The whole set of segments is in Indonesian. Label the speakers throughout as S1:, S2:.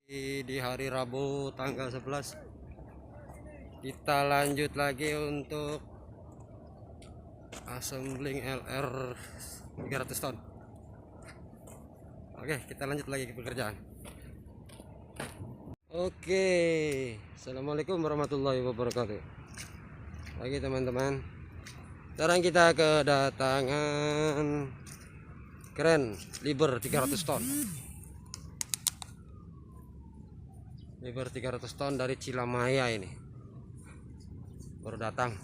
S1: Di hari Rabu tanggal 11 kita lanjut lagi untuk assembling LR 300 ton. Oke, kita lanjut lagi ke pekerjaan. Oke, assalamualaikum warahmatullahi wabarakatuh. Lagi teman-teman, sekarang kita kedatangan keren Liber 300 ton. Liber 300 ton dari Cilamaya ini baru datang.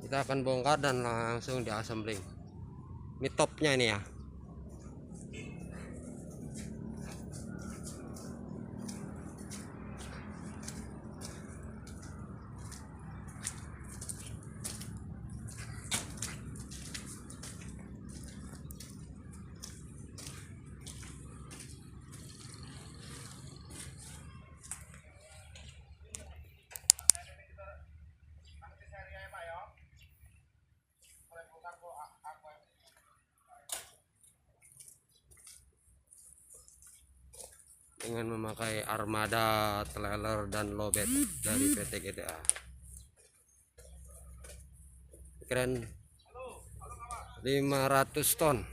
S1: Kita akan bongkar dan langsung di assembling. Ini topnya ini ya. Dengan memakai armada, trailer dan lowbed dari PT GTA. Keren 500 ton.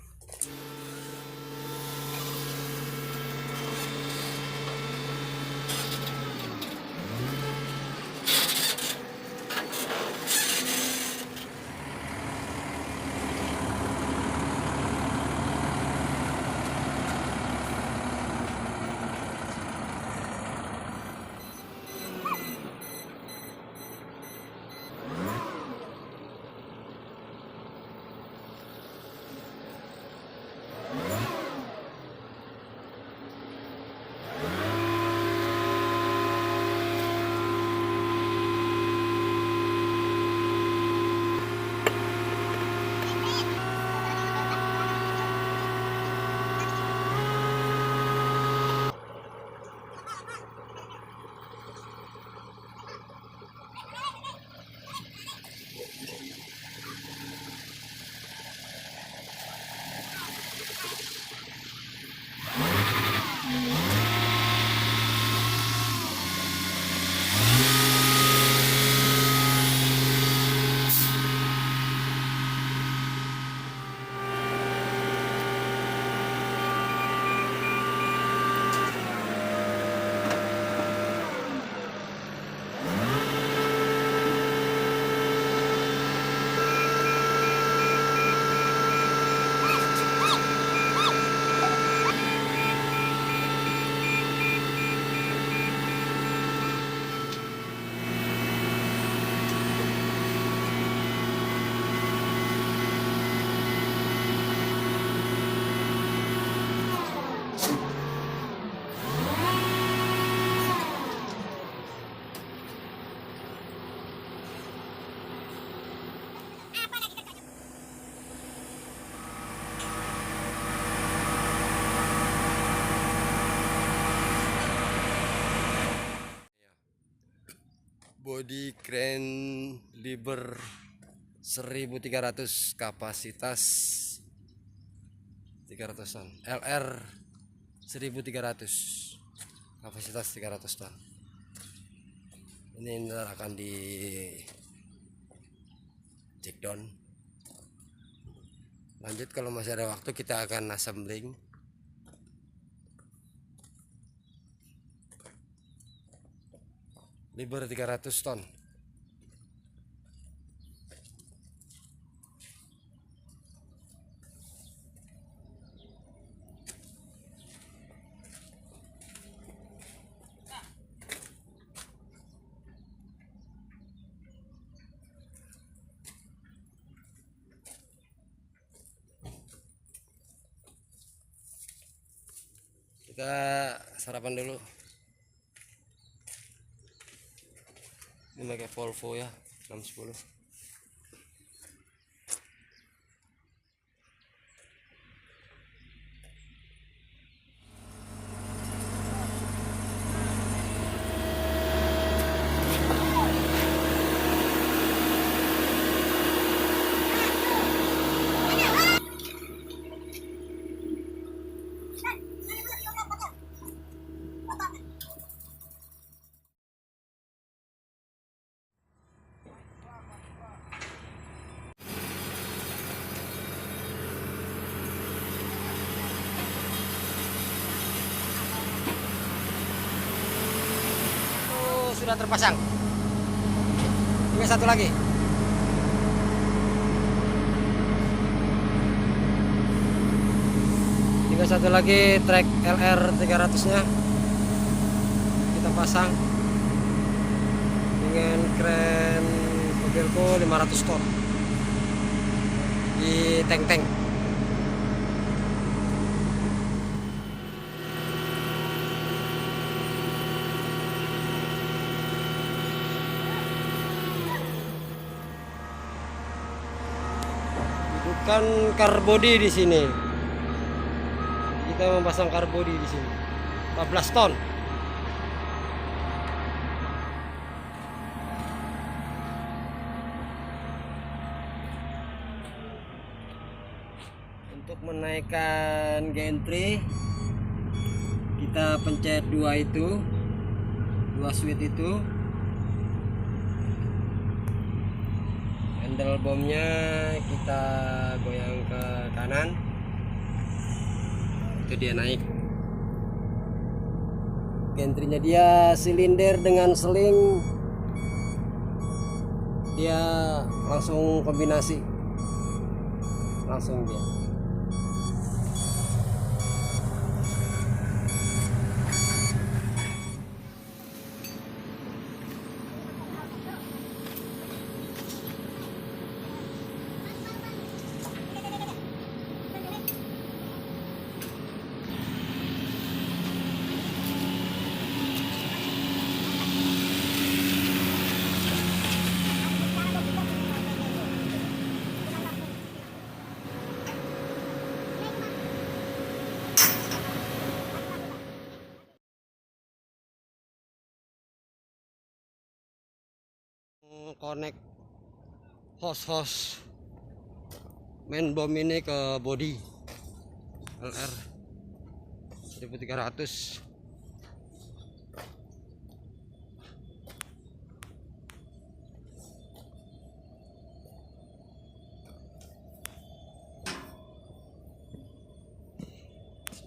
S1: Body crane Liber 1300 kapasitas 300 ton. LR 1300 kapasitas 300 ton. Ini ntar akan di check down. Lanjut kalau masih ada waktu kita akan assembling. Liber 300 ton. Kita sarapan dulu. Ini pakai Volvo ya, 610. sudah terpasang. Tinggal satu lagi. Tinggal satu lagi trek LR 300-nya kita pasang dengan kren mobilku 500 ton di tank-tank. Bukan karbodi di sini. Kita memasang karbodi di sini. 14 ton. Untuk menaikkan gantry kita pencet dua switch itu. Handle bomnya kita goyang ke kanan, itu dia naik. Gantrynya dia silinder dengan seling, dia langsung kombinasi, langsung dia. Connect hose main bom ini ke body LR 1300.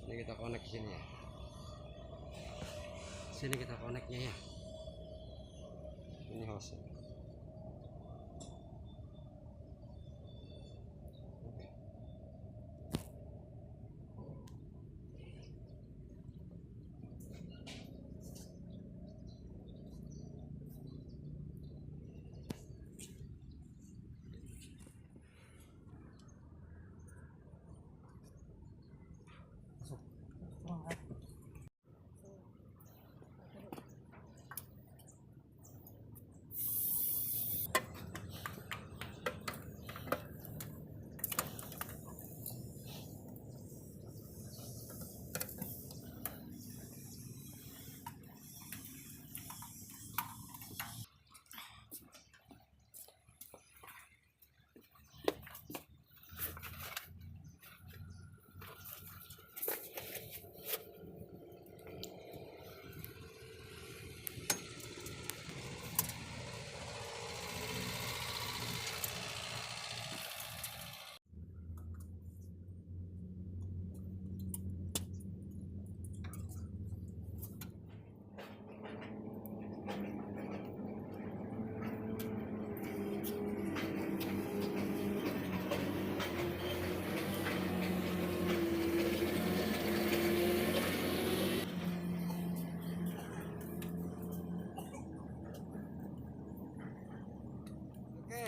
S1: Ini kita connect sini ya. Sini kita connectnya ya. Ini hose.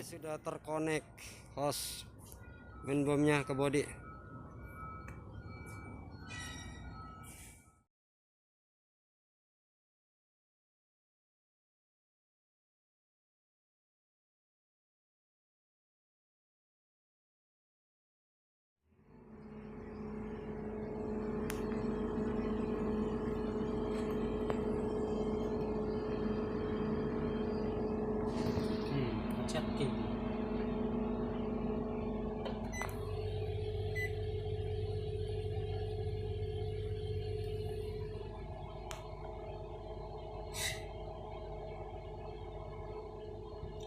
S1: Sudah terkonek hose main bomnya ke body.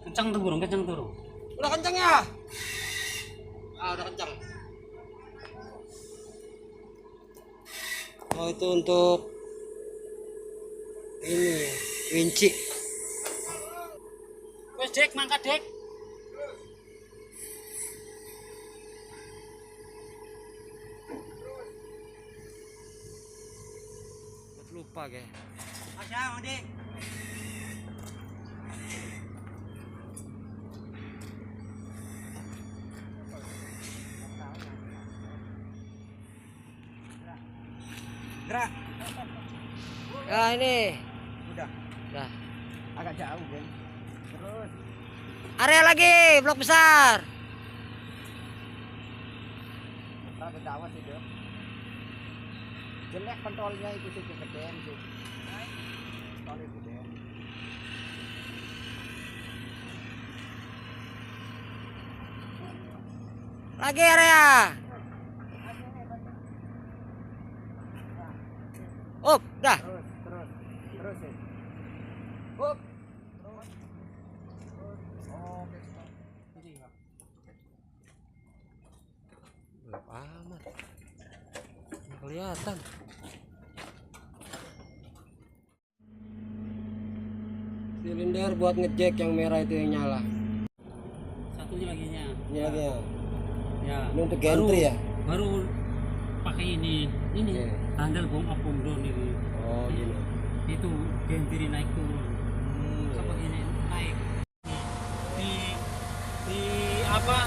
S2: Kencang tuh burung, kencang tuh.
S1: Udah kencang ya? Udah kencang. Oh, itu untuk ini winci
S2: mangkat dek.
S1: Lupa kayak.
S2: Asyam, dek. Gerak.
S1: Nah ini.
S2: Udah.
S1: Dah.
S2: Agak jauh, Bang. Terus.
S1: Area lagi, blok besar.
S2: Rada dawas itu. Jelek kontrolnya itu sih kegedean sih. Kontrolnya gedean.
S1: Lagi area. Up, dah.
S2: Terus ya. Up. Terus. Oke, stop. Ini enggak.
S1: Gelap amat. Nggak kelihatan. Silinder buat ngejek yang merah itu yang nyala.
S2: Satunya lagi nya.
S1: Ini lagi ya.
S2: Ya.
S1: Ini untuk gantry ya.
S2: Baru pakai ini.
S1: Iya.
S2: Handle bom up bom down ini.
S1: Oh gini.
S2: Itu gantry naik turun. Apa ini naik di apa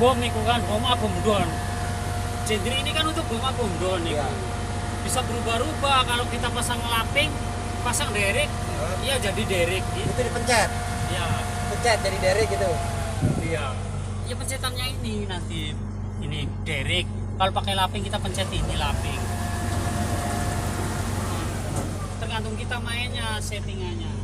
S2: bom nih kan bom up bom down. Gantry ini kan untuk bom up bom down nih.
S1: Iya.
S2: Bisa berubah-ubah kalau kita pasang laping, pasang derek, iya jadi derek gitu.
S1: Itu dipencet.
S2: Iya.
S1: Pencet jadi derek gitu.
S2: Iya. Ya pencetannya ini nanti ini derek. Kalau pakai laping kita pencet ini laping. Tergantung kita mainnya, settingannya.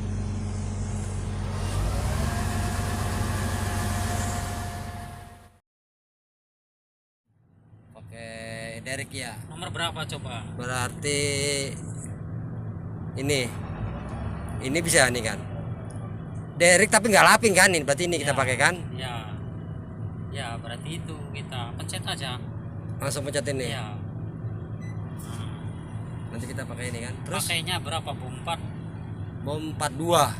S1: Pakai derek ya.
S2: Nomor berapa coba?
S1: Berarti ini bisa nih kan. Derek tapi nggak laping kan ini. Berarti ini kita pakai kan?
S2: Ya. Ya, berarti itu kita pencet aja.
S1: Langsung pencet ini.
S2: Iya.
S1: Nanti kita pakai ini kan. Terus
S2: Pakainya berapa? Bom 4.
S1: bom 42.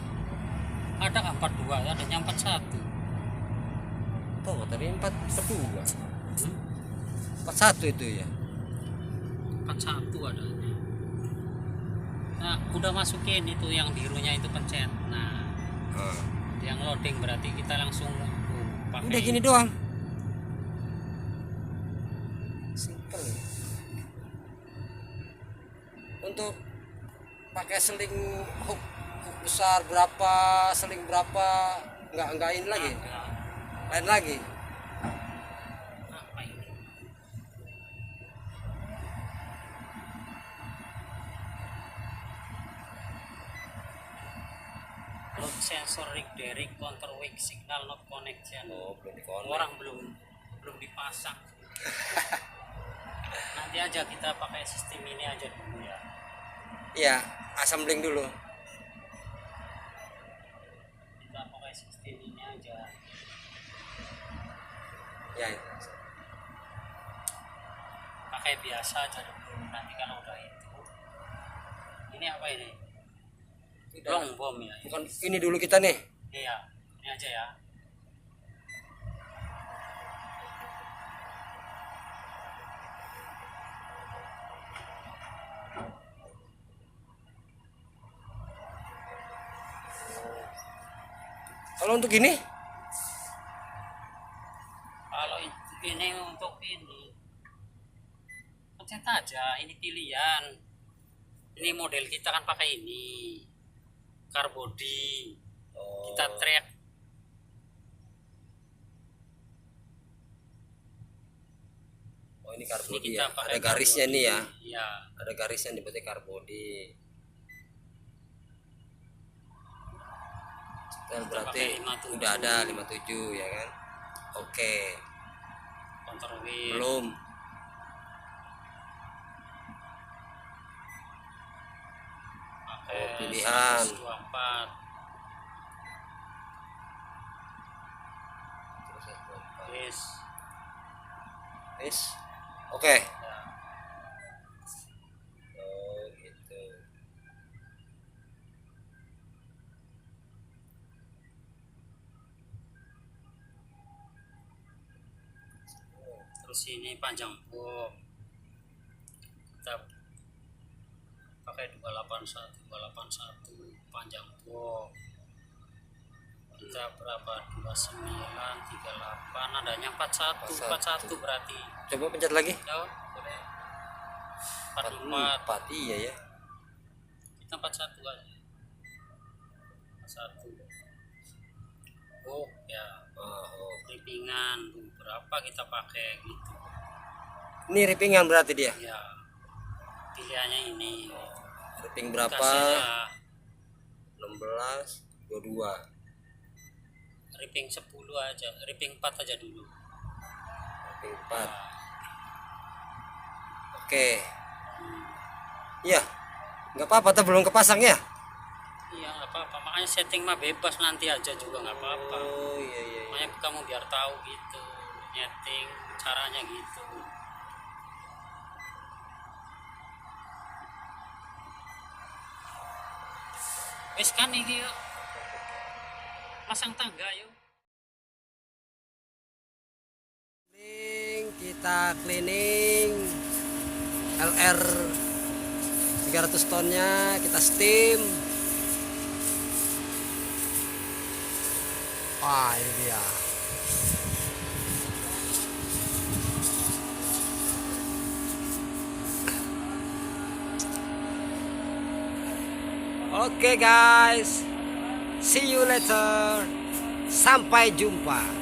S2: Ada 42, adanya 41.
S1: Oh, tadi 42.
S2: Hmm?
S1: 41 itu ya.
S2: 41 adanya. Nah, udah masukin itu yang birunya itu pencet. Nah, yang loading berarti kita langsung pakai.
S1: Udah gini doang. Simple. Untuk pakai seling hook besar berapa, seling berapa, enggak ini lagi. Lain lagi.
S2: Apa ini? Load sensor rig derrick counter wake signal not connection.
S1: Oh, belum dikonek.
S2: Orang belum dipasang. Nanti aja kita pakai sistem ini aja dulu ya.
S1: Iya, assembling dulu.
S2: Kita pakai sistem ini aja.
S1: Ya.
S2: Pakai biasa aja dulu. Nanti kalau udah itu. Ini apa ini? Long bom ya.
S1: Bukan ini dulu kita nih.
S2: Iya, ini aja ya.
S1: Kalau untuk ini?
S2: Kalau ini untuk ini pencet aja, ini pilihan. Ini model kita kan pakai ini car body. Kita track.
S1: Oh, ini car body
S2: Ini
S1: ya.
S2: kita pakai
S1: Ada garisnya
S2: car
S1: nih ya.
S2: body. Iya.
S1: Ada garisnya di berarti car body. Setel berarti udah ada 57 ya kan. Oke.
S2: Counter wheel.
S1: Belum.
S2: Pakai
S1: pilihan.
S2: 124. Yes.
S1: Yes. Oke.
S2: Ya.
S1: Oh gitu.
S2: Terus ini panjang box kita pakai 281 panjang box. Kita berapa? 2938, adanya 41 berarti.
S1: Coba pencet lagi.
S2: Yo, boleh. 44.
S1: 44, iya ya.
S2: Kita 41 aja. 41. Oh ya.
S1: Oh.
S2: Ripingan berapa kita pakai gitu.
S1: Ini ripingan berarti dia.
S2: Ya. Pilihannya ini.
S1: Riping berapa?
S2: Kasihnya
S1: 16, 22.
S2: riping 10 aja, riping 4 aja dulu.
S1: Riping 4. Oke. Iya. Nggak apa-apa, tuh belum kepasang ya?
S2: Iya, nggak apa-apa. Makanya setting mah bebas, nanti aja juga nggak apa-apa.
S1: Oh iya.
S2: Makanya kamu biar tahu gitu, nyeting caranya gitu. Wis kan iki yuk. Pasang tangga yuk.
S1: Kita cleaning LR 300 tonnya, kita steam. Wah, ini dia. Oke guys, see you later. Sampai jumpa.